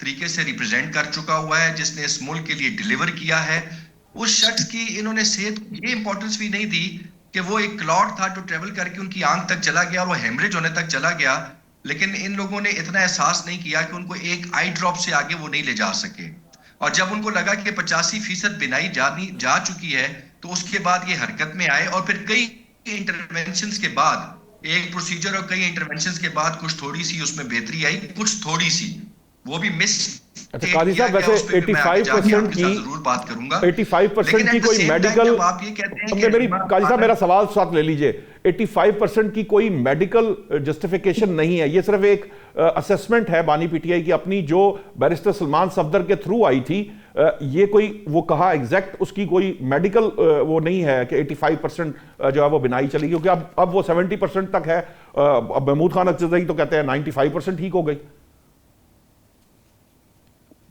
طریقے سے ریپرزینٹ کر چکا ہوا ہے, جس نے اس ملک کے لیے ڈیلیور کیا ہے, اس شخص کی انہوں نے صحت کو یہ امپورٹنس بھی نہیں دی کہ وہ ایک کلاٹ تھا جو ٹریول کر کے ان کی آنکھ تک چلا گیا اور وہ ہیمریج ہونے تک چلا گیا, لیکن ان لوگوں نے اتنا احساس نہیں کیا کہ ان کو ایک آئی ڈراپ سے آگے وہ نہیں لے جا سکے. اور جب ان کو لگا کہ 85% بینائی جا چکی ہے تو اس کے بعد یہ حرکت میں آئے, اور پھر کئی انٹرونشنز کے بعد, ایک پروسیجر اور کئی انٹرونشنز کے بعد کچھ تھوڑی سی اس میں بہتری آئی, کچھ تھوڑی سی وہ بھی مس. اچھا قاضی صاحب, ویسے 85% کی ضرور بات کروں گا, 85% کی کوئی میڈیکل, میری قاضی صاحب میرا سوال ساتھ لے لیجئے, 85% کی کوئی میڈیکل جسٹیفیکیشن نہیں ہے, یہ صرف ایک اسیسمنٹ ہے بانی پی ٹی آئی کی اپنی جو بیرسٹر سلمان صفدر کے تھرو آئی تھی. یہ کوئی وہ کہا ایگزیکٹ اس کی کوئی میڈیکل وہ نہیں ہے کہ 85% جو ہے وہ بنائی چلی گئی, کیونکہ اب وہ 70% تک ہے. اب محمود خان اقتضائی تو کہتے ہیں 95% ٹھیک ہو گئی.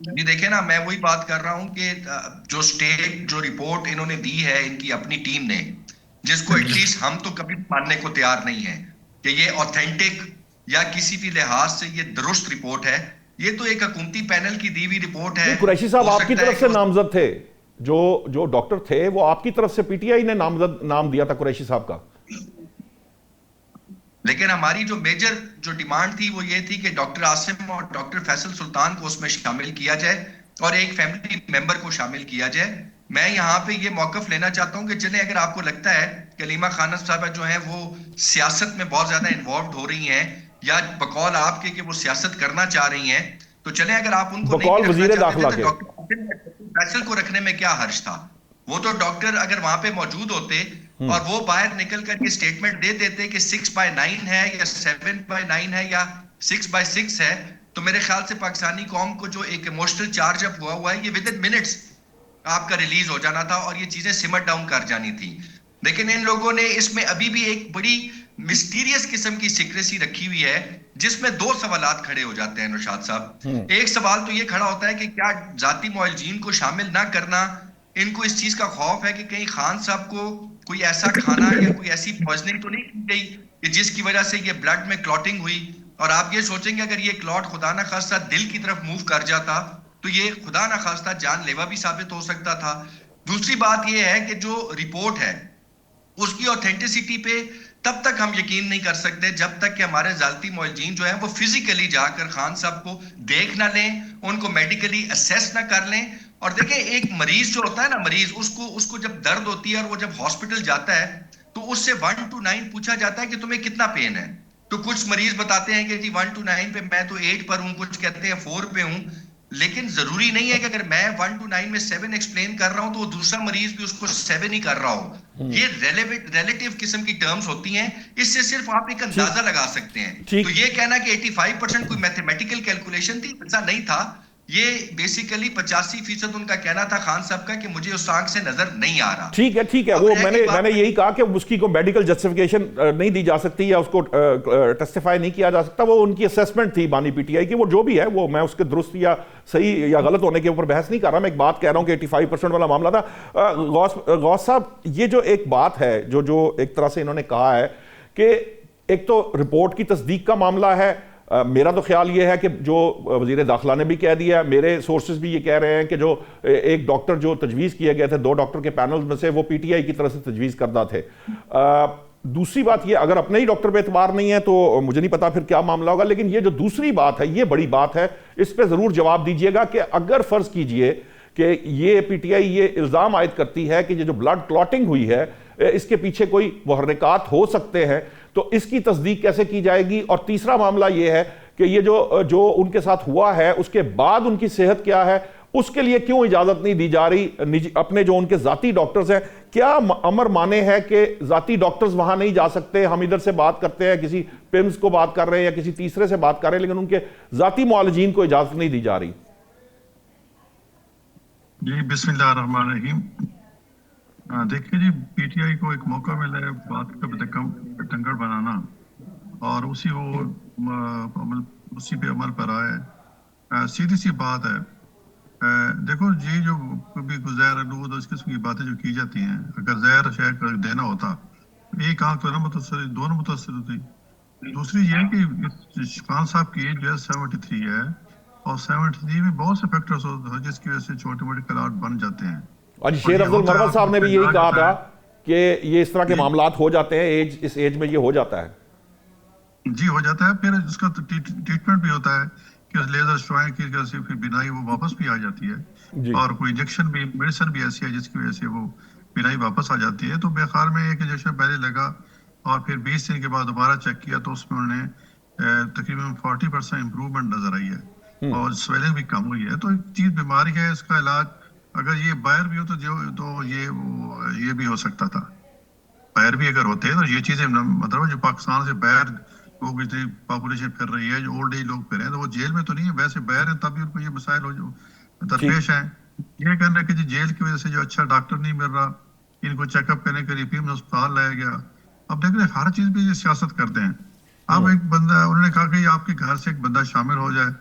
جی دیکھیں نا, میں وہی بات کر رہا ہوں کہ جو سٹیٹ جو رپورٹ انہوں نے دی ہے ان کی اپنی ٹیم نے, جس کو ایٹ لیسٹ ہم تو کبھی ماننے کو تیار نہیں ہیں کہ یہ آتھینٹک یا کسی بھی لحاظ سے یہ درست رپورٹ ہے, یہ تو ایک حکومتی پینل کی دی ہوئی رپورٹ ہے. قریشی صاحب آپ کی طرف سے نامزد تھے, جو ڈاکٹر تھے وہ آپ کی طرف سے پی ٹی آئی نے نام دیا تھا قریشی صاحب کا, لیکن ہماری جو میجر جو ڈیمانڈ تھی وہ یہ تھی کہ ڈاکٹر عاصم اور ڈاکٹر فیصل سلطان کو اس میں شامل کیا جائے اور ایک فیملی ممبر کو شامل کیا جائے. میں یہاں پہ یہ موقف لینا چاہتا ہوں کہ چلیں اگر آپ کو لگتا ہے کہ علیمہ خانم صاحبہ جو ہیں وہ سیاست میں بہت زیادہ انوالوڈ ہو رہی ہیں یا بقول آپ کے کہ وہ سیاست کرنا چاہ رہی ہیں, تو چلیں اگر آپ ان کو نہیں رکھنا چاہتے تھے تو ڈاکٹر فیصل کو رکھنے میں کیا حرج تھا. وہ تو ڈاکٹر اگر وہاں پہ موجود ہوتے اور وہ باہر نکل کر یہ سٹیٹمنٹ دے دیتے کہ 6/9 ہے یا 7/9 ہے یا 6/6 ہے, تو میرے خیال سے پاکستانی قوم کو جو ایک ایموشنل چارج اپ ہوا ہے یہ ود ان منٹس آپ کا ریلیز ہو جانا تھا اور یہ چیزیں سمٹ ڈاؤن کر جانی تھی. لیکن ان لوگوں نے اس میں ابھی بھی ایک بڑی مسٹیریس قسم کی سیکریسی رکھی ہوئی ہے, جس میں دو سوالات کھڑے ہو جاتے ہیں نوشاد صاحب. ایک سوال تو یہ کھڑا ہوتا ہے کہ کیا ذاتی معالجین کو شامل نہ کرنا, ان کو اس چیز کا خوف ہے کہ کہیں خان صاحب کو کوئی ایسا کھانا یا کوئی ایسی پوائزننگ تو نہیں کی گئی کہ جس کی وجہ سے یہ بلڈ میں کلوٹنگ ہوئی, اور آپ یہ سوچیں گے اگر یہ کلوٹ خدا نہ خواستہ دل کی طرف موو کر جاتا تو یہ خدا نہ خواستہ جان لیوا بھی ثابت ہو سکتا تھا. دوسری بات یہ ہے کہ جو رپورٹ ہے اس کی اوتھینٹسٹی پہ تب تک ہم یقین نہیں کر سکتے جب تک کہ ہمارے ذاتی معالجین جو ہیں وہ فزیکلی جا کر خان صاحب کو دیکھ نہ لیں, ان کو میڈیکلی اسیس نہ کر لیں. اور دیکھیں ایک مریض جو ہوتا ہے نا, مریض اس کو جب درد ہوتی ہے اور وہ جب ہاسپٹل جاتا ہے تو اس سے 1 to 9 پوچھا جاتا ہے کہ تمہیں کتنا پین ہے, تو کچھ مریض بتاتے ہیں کہ جی 1 to 9 پہ میں تو 8 پر ہوں, کچھ کہتے ہیں 4 پہ ہوں. لیکن ضروری نہیں ہے کہ اگر میں 1 to 9 میں 7 ایکسپلین کر رہا ہوں تو وہ دوسرا مریض بھی اس کو 7 ہی کر رہا ہو. یہ ریلیٹیو قسم کی ٹرمز ہوتی ہیں, اس سے صرف آپ ایک اندازہ لگا سکتے ہیں. تو یہ کہنا کہ 85% کوئی میتھمیٹیکل کیلکولیشن تھی, ایسا نہیں تھا. یہ بیسیکلی 85% ان کا کہنا تھا خان صاحب کا کہ مجھے اس آنکھ سے نظر نہیں آ رہا. ٹھیک ہے, وہ میں نے یہی کہا کہ اس کی کوئی میڈیکل جسٹیفیکیشن نہیں دی جا سکتی یا اس کو ٹیسٹیفائی نہیں کیا جا سکتا, وہ ان کی اسیسمنٹ تھی بانی پی ٹی آئی کی, وہ جو بھی ہے وہ میں اس کے درست یا صحیح یا غلط ہونے کے اوپر بحث نہیں کر رہا, میں ایک بات کہہ رہا ہوں کہ 85% والا معاملہ تھا. غوث صاحب, یہ جو ایک بات ہے جو ایک طرح سے انہوں نے کہا ہے کہ ایک تو رپورٹ کی تصدیق کا معاملہ ہے, میرا تو خیال یہ ہے کہ جو وزیر داخلہ نے بھی کہہ دیا, میرے سورسز بھی یہ کہہ رہے ہیں کہ جو ایک ڈاکٹر جو تجویز کیے گئے تھے 2 ڈاکٹر کے پینل میں سے وہ پی ٹی آئی کی طرف سے تجویز کردہ تھے. دوسری بات یہ, اگر اپنے ہی ڈاکٹر پہ اعتبار نہیں ہے تو مجھے نہیں پتا پھر کیا معاملہ ہوگا, لیکن یہ جو دوسری بات ہے یہ بڑی بات ہے, اس پہ ضرور جواب دیجئے گا کہ اگر فرض کیجئے کہ یہ پی ٹی آئی یہ الزام عائد کرتی ہے کہ یہ جو بلڈ کلوٹنگ ہوئی ہے اس کے پیچھے کوئی محرکات ہو سکتے ہیں, تو اس کی تصدیق کیسے کی جائے گی؟ اور تیسرا معاملہ یہ ہے کہ یہ جو ان کے ساتھ ہوا ہے اس کے بعد ان کی صحت کیا ہے, اس کے لیے کیوں اجازت نہیں دی جا رہی؟ اپنے جو ان کے ذاتی ڈاکٹرز ہیں, کیا امر مانے ہے کہ ذاتی ڈاکٹرز وہاں نہیں جا سکتے؟ ہم ادھر سے بات کرتے ہیں, کسی پیمز کو بات کر رہے ہیں یا کسی تیسرے سے بات کر رہے ہیں, لیکن ان کے ذاتی معالجین کو اجازت نہیں دی جا رہی. جی بسم اللہ الرحمن الرحیم. دیکھیں جی, پی ٹی آئی کو ایک موقع ملا ہے بات کا ٹنگڑ بنانا اور اسی پہ عمل پر آئے. سیدھی سی بات ہے, دیکھو جی جو کبھی زہر آلود اس قسم کی باتیں جو کی جاتی ہیں, اگر زہر شہر دینا ہوتا ایک آنکھ تو نہ متاثر, دونوں متاثر ہوتی. دوسری یہ کہ خان صاحب کی ایج جو ہے 73 ہے اور 73 میں بہت سے فیکٹرز ہوتے ہیں جس کی وجہ سے چھوٹے موٹے کلاٹ بن جاتے ہیں. اور شیر افضل مروت صاحب نے بھی یہی کہا تھا کہ یہ اس طرح کے معاملات ہو جاتے ہیں, اس ایج میں یہ ہو جاتا ہے. جی ہو جاتا ہے. پھر اس کا ٹریٹمنٹ بھی ہوتا ہے کہ لیزر اسٹرائک کی وجہ سے پھر بینائی وہ واپس بھی آ جاتی ہے, اور کوئی انجیکشن بھی میڈیسن بھی ایسی ہے جس کی وجہ سے وہ بینائی واپس آ جاتی ہے. تو میرے خیال میں ایک انجیکشن پہلے لگا اور پھر 20 دن کے بعد دوبارہ چیک کیا تو اس میں انہوں نے تقریباً 40% امپروومنٹ نظر آئی ہے اور سویلنگ بھی کم ہوئی ہے. تو ایک چیز بیماری ہے, اس کا علاج اگر یہ باہر بھی ہو تو یہ بھی ہو سکتا تھا. باہر بھی اگر ہوتے ہیں تو یہ چیزیں مطلب جو پاکستان سے باہر لوگ اتنی پاپولیشن پھر رہی ہے, جو اولڈ ایج لوگ پھر ہیں تو وہ جیل میں تو نہیں ہے, ویسے باہر ہیں تب بھی ان کو یہ مسائل ہو جو درپیش ہیں. یہ کہنا کہ جیل کی وجہ سے جو اچھا ڈاکٹر نہیں مل رہا, ان کو چیک اپ کرنے کے لیے پھر ہسپتال لایا گیا. اب دیکھ رہے ہر چیز پہ یہ سیاست کرتے ہیں. اب ایک بندہ انہوں نے کہا کہ آپ کے گھر سے ایک بندہ شامل ہو جائے,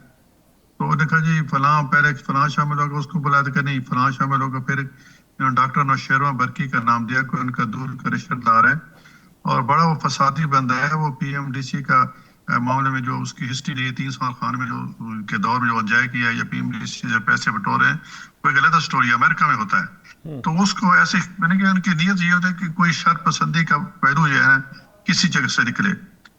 تو انہوں نے کہا جی فلاں پہلے فلاں شامل ہوگا, اس کو بلایا تو کہ نہیں فلاں شامل ہوگا. پھر ڈاکٹر نوشیروان برقی کا نام دیا کہ ان کا دور کا رشتہ دار ہے اور بڑا وہ فسادی بندہ ہے. وہ پی ایم ڈی سی کا معاملے میں جو اس کی ہسٹری رہی 3 سال خان میں جو کے دور میں جو انجائے کیا یا پی ایم ڈی سی سے پیسے بٹورے ہیں, کوئی غلط اسٹوری امریکہ میں ہوتا ہے. تو اس کو ایسے میں نے کہا ان کی نیت یہ ہوتا ہے کہ کوئی شر پسندی کا پہلو جو ہے کسی جگہ سے نکلے.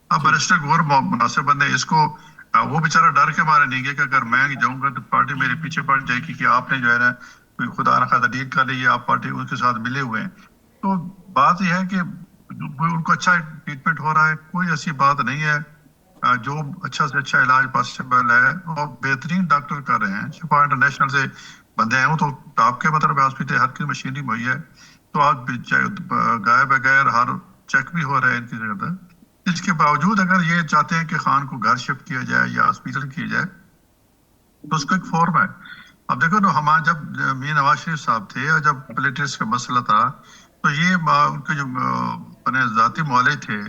اب بیرسٹر غور مناسب بندے, اس کو وہ بیچارہ ڈر کے مارے نہیں گیا کہ اگر میں جاؤں گا تو پارٹی میرے پیچھے پڑ جائے گی کہ آپ نے جو ہے نا کوئی خدا نخواستہ ڈیل کر لی, آپ پارٹی اس کے ساتھ ملے ہوئے ہیں. تو بات یہ ہے کہ ان کو اچھا ٹریٹمنٹ ہو رہا ہے, کوئی ایسی بات نہیں ہے. جو اچھا سے اچھا علاج پاسبل ہے اور بہترین ڈاکٹر کر رہے ہیں. شفا انٹرنیشنل سے بندے ہیں, وہ تو ٹاپ کے مطلب ہاسپٹل ہر کی مشینری مہیا ہے. تو آج گائے بغیر ہر چیک بھی ہو رہا ہے ان کی جگہ. اس کے باوجود اگر یہ چاہتے ہیں کہ خان کو گھر شفٹ کیا جائے یا ہاسپٹل کیا جائے تو اس کا ایک فارم ہے. اب دیکھو نا, ہمارے جب میر نواز شریف صاحب تھے اور جب پولیٹکس کا مسئلہ تھا تو یہ ان کے جو اپنے ذاتی معالج تھے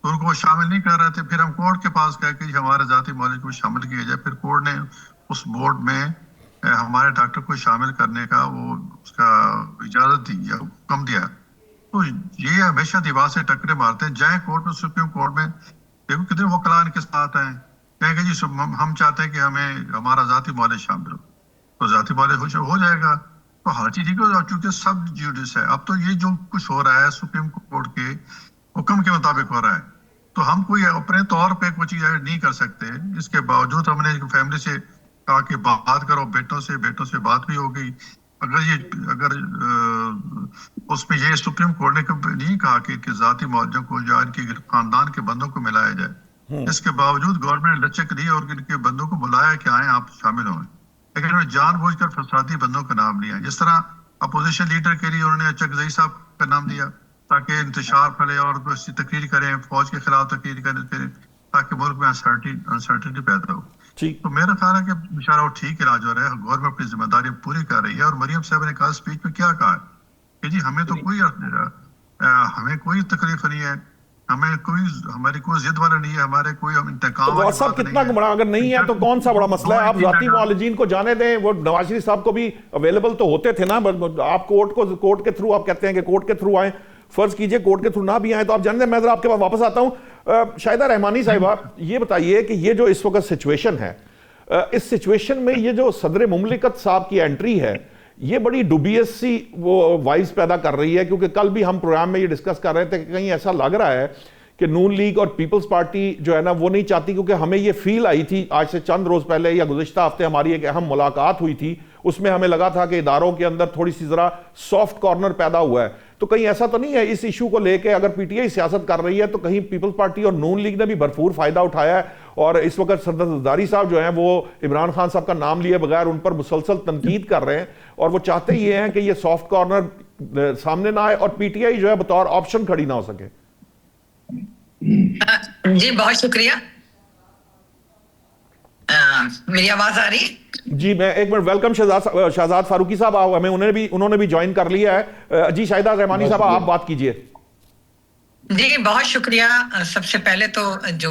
تو ان کو وہ شامل نہیں کر رہے تھے. پھر ہم کورٹ کے پاس گئے کہ ہمارے ذاتی معالج کو شامل کیا جائے. پھر کورٹ نے اس بورڈ میں ہمارے ڈاکٹر کو شامل کرنے کا وہ اس کا اجازت دی یا حکم دیا. تو یہ ہمیشہ دیوار سے ٹکرے مارتے ہیں. جائیں کورٹ میں, سپریم کورٹ میں, دیکھو کتنے وکلا ان کے ساتھ ہیں, کہیں کہ جی ہم چاہتے ہیں کہ ہمیں ہمارا ذاتی معالج شامل ہو, تو ذاتی معالج ہو جائے گا. تو ہر چیز چونکہ سب جوڈس ہے. اب تو یہ جو کچھ ہو رہا ہے سپریم کورٹ کے حکم کے مطابق ہو رہا ہے, تو ہم کوئی اپنے طور پہ کوئی چیز نہیں کر سکتے. اس کے باوجود ہم نے فیملی سے کہا کہ بات کرو, بیٹوں سے بات بھی ہو گئی. اگر اس میں یہ سپریم کورٹ نے نہیں کہا کہ ذاتی معالجوں کو یا ان کے خاندان کے بندوں کو ملایا جائے, اس کے باوجود گورنمنٹ نے لچک دی اور ان کے بندوں کو بلایا کہ آئیں آپ شامل ہوں. لیکن انہوں نے جان بوجھ کر فسادی بندوں کا نام لیا. جس طرح اپوزیشن لیڈر کے لیے انہوں نے چکزئی صاحب کا نام دیا تاکہ انتشار پھیلے اور تقریر کریں, فوج کے خلاف تقریر کریں تاکہ ملک میں انسرٹنٹی پیدا ہو. تو میرا خیال ہے کہ بیچارہ وہ ٹھیک علاج ہو رہا ہے, گورنمنٹ اپنی ذمہ داری پوری کر رہی ہے. اور مریم صاحب نے کل اسپیچ میں کیا کہا کہ جی ہمیں تو کوئی تکلیف نہیں ہے, ہماری کوئی ضد والا نہیں ہے, ہمارے کوئی انتقام تو صاحب کتنا بڑا اگر نہیں ہے تو کون سا بڑا مسئلہ ہے. آپ ذاتی معالجین کو جانے دیں, وہ نواز شریف صاحب کو بھی اویلیبل تو ہوتے تھے نا. آپ کورٹ کے تھرو آپ کہتے ہیں کہ کورٹ کے تھرو آئیں, فرض کیجئے کورٹ کے تھرو نہ بھی آئیں تو آپ جانتے ہیں. میں ذرا آپ کے پاس واپس آتا ہوں. شاہدہ رحمانی صاحبہ, یہ بتائیے کہ یہ جو اس وقت سچویشن ہے, اس سچویشن میں یہ جو صدر مملکت صاحب کی انٹری ہے یہ بڑی ڈوبیس سی وہ وائز پیدا کر رہی ہے, کیونکہ کل بھی ہم پروگرام میں یہ ڈسکس کر رہے تھے کہ کہیں ایسا لگ رہا ہے کہ نون لیگ اور پیپلز پارٹی جو ہے نا وہ نہیں چاہتی, کیونکہ ہمیں یہ فیل آئی تھی آج سے چند روز پہلے یا گزشتہ ہفتے ہماری ایک اہم ملاقات ہوئی تھی, اس میں ہمیں لگا تھا کہ اداروں کے اندر تھوڑی سی ذرا سافٹ کارنر پیدا ہوا ہے. تو کہیں ایسا تو نہیں ہے اس ایشو کو لے کے اگر پی ٹی آئی سیاست کر رہی ہے تو کہیں پیپلز پارٹی اور نون لیگ نے بھی بھرپور فائدہ اٹھایا ہے, اور اس وقت سردار زرداری صاحب جو ہیں وہ عمران خان صاحب کا نام لیے بغیر ان پر مسلسل تنقید کر رہے ہیں, اور وہ چاہتے یہ ہیں کہ یہ سافٹ کارنر سامنے نہ آئے اور پی ٹی آئی جو ہے بطور آپشن کھڑی نہ ہو سکے. جی بہت شکریہ. میری آواز آ رہی ہے؟ جی میں ایک منٹ, ویلکم شہزاد فاروقی صاحب, ہمیں انہوں نے بھی جوائن کر لیا ہے. جی شاہدہ رحمانی صاحب آپ بات کیجئے. جی بہت شکریہ. سب سے پہلے تو جو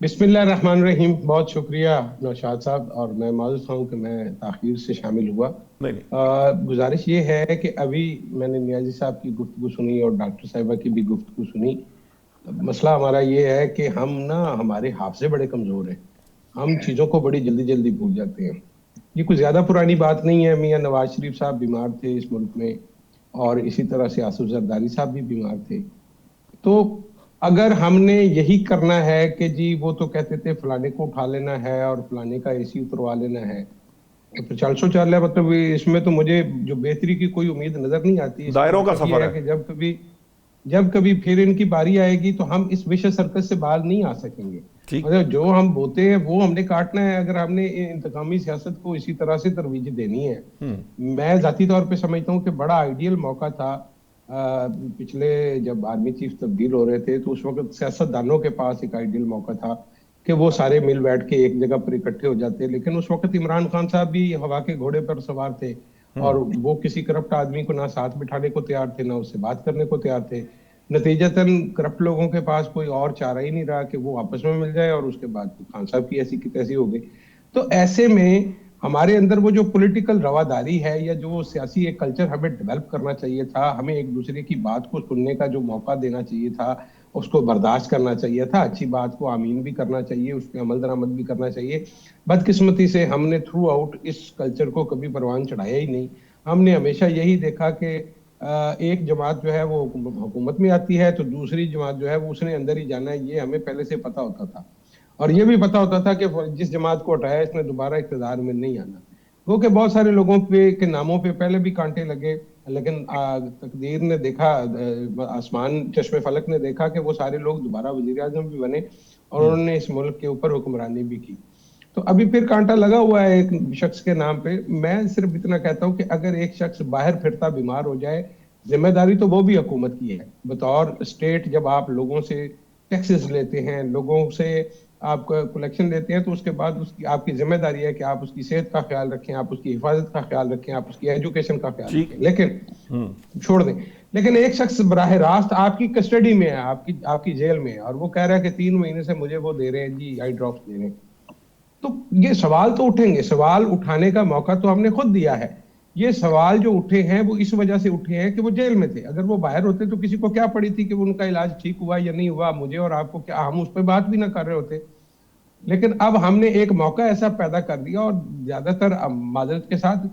بسم اللہ الرحمن الرحیم. بہت شکریہ نوشاد صاحب, اور میں معذرت ہوں کہ میں تاخیر سے شامل ہوا. گزارش یہ ہے کہ ابھی میں نے نیازی صاحب کی گفتگو سنی اور ڈاکٹر صاحبہ کی بھی گفتگو سنی. مسئلہ ہمارا یہ ہے کہ ہمارے حافظے بڑے کمزور ہیں, ہم چیزوں کو بڑی جلدی جلدی بھول جاتے ہیں. یہ کوئی زیادہ پرانی بات نہیں ہے. میاں نواز شریف صاحب بیمار تھے اس ملک میں, اور اسی طرح سے آصف زرداری صاحب بھی بیمار تھے. تو اگر ہم نے یہی کرنا ہے کہ جی وہ تو کہتے تھے فلانے کو اٹھا لینا ہے اور فلانے کا اے سی اتروا لینا ہے, تو چل ہے. مطلب اس میں تو مجھے جو بہتری کی کوئی امید نظر نہیں آتی. دائروں کا سفر ہے کہ جب کبھی پھر ان کی باری آئے گی تو ہم اس وشے سرکس سے باہر نہیں آ سکیں گے. مطلب جو ہم بوتے ہیں وہ ہم نے کاٹنا ہے. اگر ہم نے انتقامی سیاست کو اسی طرح سے ترویج دینی ہے, میں ذاتی طور پہ سمجھتا ہوں کہ بڑا آئیڈیل موقع تھا پچھلے جب آرمی چیف تبدیل ہو رہے تھے, تو اس وقت سیاست دانوں کے پاس ایک آئیڈیل موقع تھا کہ وہ سارے مل بیٹھ کے ایک جگہ پر اکٹھے ہو جاتے. لیکن اس وقت عمران خان صاحب بھی ہوا کے گھوڑے پر سوار تھے, اور وہ کسی کرپٹ آدمی کو نہ ساتھ بٹھانے کو تیار تھے, نہ اس سے بات کرنے کو تیار تھے. نتیجتاً کرپٹ لوگوں کے پاس کوئی اور چارہ ہی نہیں رہا کہ وہ آپس میں مل جائے, اور اس کے بعد خان صاحب کی ایسی کی تیسی ہو گئی. تو ایسے میں ہمارے اندر وہ جو پولیٹیکل رواداری ہے, یا جو سیاسی ایک کلچر ہمیں ڈیولپ کرنا چاہیے تھا, ہمیں ایک دوسرے کی بات کو سننے کا جو موقع دینا چاہیے تھا, اس کو برداشت کرنا چاہیے تھا, اچھی بات کو آمین بھی کرنا چاہیے, اس پہ عمل درآمد بھی کرنا چاہیے. بدقسمتی سے ہم نے تھرو آؤٹ اس کلچر کو کبھی پروان چڑھایا ہی نہیں. ہم نے ہمیشہ یہی دیکھا کہ ایک جماعت جو ہے وہ حکومت میں آتی ہے تو دوسری جماعت جو ہے وہ اس نے اندر ہی جانا ہے. یہ ہمیں پہلے سے پتا ہوتا تھا, اور یہ بھی پتا ہوتا تھا کہ جس جماعت کو ہٹایا اس نے دوبارہ اقتدار میں نہیں آنا. وہ کہ بہت سارے لوگوں کے ناموں پہ پہلے بھی کانٹے لگے, لیکن تقدیر نے دیکھا, آسمان چشم فلک نے دیکھا کہ وہ سارے لوگ دوبارہ وزیر اعظم بھی بنے, اور انہوں نے اس ملک کے اوپر حکمرانی بھی کی. تو ابھی پھر کانٹا لگا ہوا ہے ایک شخص کے نام پہ. میں صرف اتنا کہتا ہوں کہ اگر ایک شخص باہر پھرتا بیمار ہو جائے, ذمہ داری تو وہ بھی حکومت کی ہے. بطور اسٹیٹ جب آپ لوگوں سے ٹیکسز لیتے ہیں, لوگوں سے آپ کلیکشن لیتے ہیں, تو اس کے بعد آپ کی ذمہ داری ہے کہ آپ اس کی صحت کا خیال رکھیں, آپ اس کی حفاظت کا خیال رکھیں, آپ اس کی ایجوکیشن کا خیال رکھیں. لیکن چھوڑ دیں, لیکن ایک شخص براہ راست آپ کی کسٹڈی میں ہے, آپ کی جیل میں ہے, اور وہ کہہ رہا ہے کہ 3 مہینے سے مجھے وہ دے رہے ہیں جی, آئی ڈراپس دے رہے ہیں. تو یہ سوال تو اٹھیں گے. سوال اٹھانے کا موقع تو ہم نے خود دیا ہے. یہ سوال جو اٹھے ہیں وہ اس وجہ سے اٹھے ہیں کہ وہ جیل میں تھے. اگر وہ باہر ہوتے تو کسی کو کیا پڑی تھی کہ ان کا علاج ٹھیک ہوا یا نہیں ہوا, مجھے اور آپ کو کیا, ہم اس پہ بات بھی نہ کر رہے ہوتے. لیکن اب ہم نے ایک موقع ایسا پیدا کر دیا, اور زیادہ تر معذرت کے ساتھ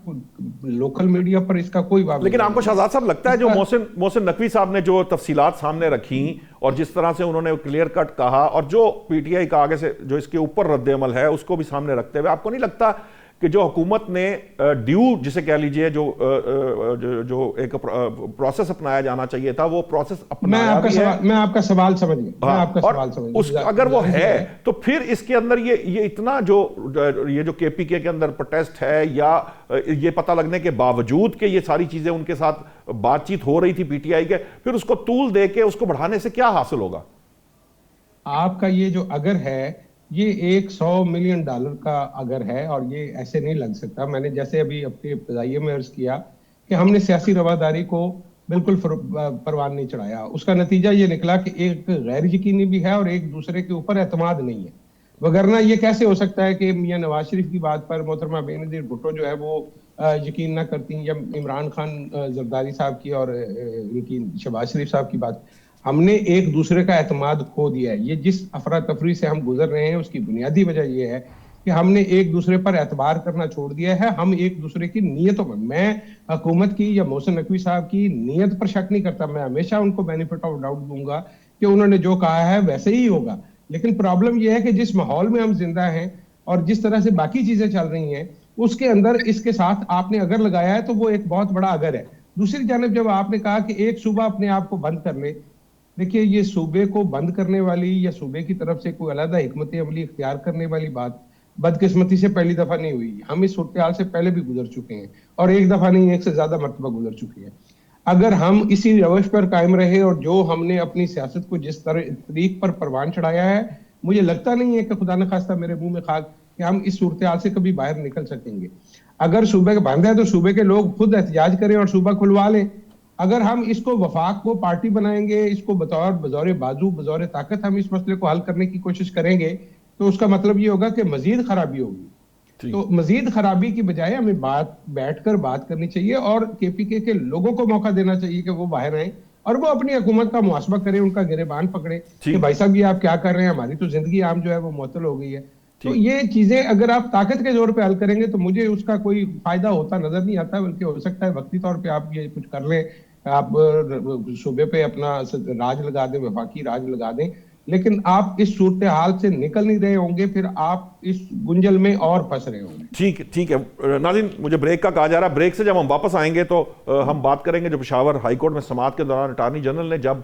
لوکل میڈیا پر اس کا کوئی بات. لیکن آپ کو شہزاد صاحب لگتا ہے جو محسن نقوی صاحب نے جو تفصیلات سامنے رکھیں, اور جس طرح سے انہوں نے کلیئر کٹ کہا, اور جو پی ٹی آئی کا آگے سے جو اس کے اوپر رد عمل ہے اس کو بھی سامنے رکھتے ہوئے, آپ کو نہیں لگتا کہ جو حکومت نے ڈیو جسے کہہ لیجئے جو ایک پروسیس اپنایا جانا چاہیے تھا, وہ پروسیس اپنایا بھی ہے؟ میں آپ کا سوال سمجھ گیا. اگر وہ ہے تو پھر اس کے اندر یہ اتنا جو کے پی کے اندر پروٹیسٹ ہے, یا یہ پتہ لگنے کے باوجود کہ یہ ساری چیزیں ان کے ساتھ بات چیت ہو رہی تھی پی ٹی آئی کے, پھر اس کو طول دے کے اس کو بڑھانے سے کیا حاصل ہوگا؟ آپ کا یہ جو اگر ہے یہ $100 ملین کا اگر ہے, اور یہ ایسے نہیں لگ سکتا. میں نے جیسے ابھی اپنے ابتدائیے میں عرض کیا کہ ہم نے سیاسی رواداری کو بالکل پروان نہیں چڑھایا. اس کا نتیجہ یہ نکلا کہ ایک غیر یقینی بھی ہے اور ایک دوسرے کے اوپر اعتماد نہیں ہے. وگرنہ یہ کیسے ہو سکتا ہے کہ میاں نواز شریف کی بات پر محترمہ بینظیر بھٹو جو ہے وہ یقین نہ کرتی, یا عمران خان زرداری صاحب کی اور شہباز شریف صاحب کی بات. ہم نے ایک دوسرے کا اعتماد کھو دیا ہے. یہ جس افراتفری سے ہم گزر رہے ہیں اس کی بنیادی وجہ یہ ہے کہ ہم نے ایک دوسرے پر اعتبار کرنا چھوڑ دیا ہے. ہم ایک دوسرے کی نیتوں پر, میں حکومت کی یا محسن نقوی صاحب کی نیت پر شک نہیں کرتا. میں ہمیشہ ان کو بینیفٹ آف ڈاؤٹ دوں گا کہ انہوں نے جو کہا ہے ویسے ہی ہوگا. لیکن پرابلم یہ ہے کہ جس ماحول میں ہم زندہ ہیں اور جس طرح سے باقی چیزیں چل رہی ہیں, اس کے اندر اس کے ساتھ آپ نے اگر لگایا ہے تو وہ ایک بہت بڑا اگر ہے. دوسری جانب جب آپ نے کہا کہ ایک صوبہ اپنے آپ کو بند کر لے, دیکھیے یہ صوبے کو بند کرنے والی یا صوبے کی طرف سے کوئی علیحدہ حکمت عملی اختیار کرنے والی بات بدقسمتی سے پہلی دفعہ نہیں ہوئی. ہم اس صورتحال سے پہلے بھی گزر چکے ہیں, اور ایک دفعہ نہیں, ایک سے زیادہ مرتبہ گزر چکے ہیں. اگر ہم اسی روش پر قائم رہے اور جو ہم نے اپنی سیاست کو جس طریق پر پروان چڑھایا ہے, مجھے لگتا نہیں ہے کہ خدا نخواستہ میرے منہ میں خاک کہ ہم اس صورتحال سے کبھی باہر نکل سکیں گے. اگر صوبے بند ہے تو صوبے کے لوگ خود احتجاج کریں اور صوبہ کھلوا لیں. اگر ہم اس کو وفاق کو پارٹی بنائیں گے, اس کو بطور بازو بطور طاقت ہم اس مسئلے کو حل کرنے کی کوشش کریں گے, تو اس کا مطلب یہ ہوگا کہ مزید خرابی ہوگی. تو مزید خرابی کی بجائے ہمیں بیٹھ کر بات کرنی چاہیے, اور کے پی کے لوگوں کو موقع دینا چاہیے کہ وہ باہر آئیں اور وہ اپنی حکومت کا محاسبہ کریں, ان کا گریبان پکڑیں کہ بھائی صاحب یہ آپ کیا کر رہے ہیں, ہماری تو زندگی عام جو ہے وہ معطل ہو گئی ہے. تو یہ چیزیں اگر آپ طاقت کے زور پہ حل کریں گے تو مجھے اس کا کوئی فائدہ ہوتا نظر نہیں آتا, بلکہ ہو سکتا ہے وقتی طور پہ آپ یہ کچھ کر لیں, آپ صوبے پہ اپنا راج لگا دیں, وفاقی راج لگا دیں, لیکن آپ اس صورتحال سے نکل نہیں رہے ہوں گے, پھر آپ اس گنجل میں اور پھنس رہے ہوں گے. ٹھیک ہے ناظرین, مجھے بریک کا کہا جا رہا ہے. بریک سے جب ہم واپس آئیں گے تو ہم بات کریں گے جو پشاور ہائی کورٹ میں سماعت کے دوران اٹارنی جنرل نے جب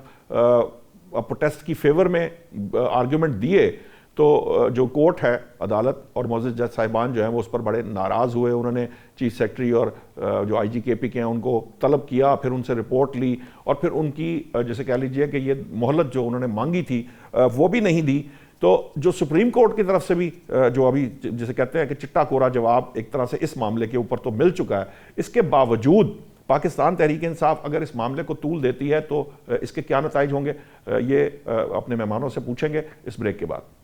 پروٹیسٹ کی فیور میں آرگیومنٹ دیے تو جو کورٹ ہے, عدالت اور معزز جج صاحبان جو ہیں وہ اس پر بڑے ناراض ہوئے. انہوں نے چیف سیکرٹری اور جو آئی جی کے پی کے ہیں ان کو طلب کیا, پھر ان سے رپورٹ لی, اور پھر ان کی جیسے کہہ لیجئے کہ یہ مہلت جو انہوں نے مانگی تھی وہ بھی نہیں دی. تو جو سپریم کورٹ کی طرف سے بھی جو ابھی جسے کہتے ہیں کہ چٹا کورا جواب ایک طرح سے اس معاملے کے اوپر تو مل چکا ہے, اس کے باوجود پاکستان تحریک انصاف اگر اس معاملے کو طول دیتی ہے تو اس کے کیا نتائج ہوں گے, یہ اپنے مہمانوں سے پوچھیں گے اس بریک کے بعد.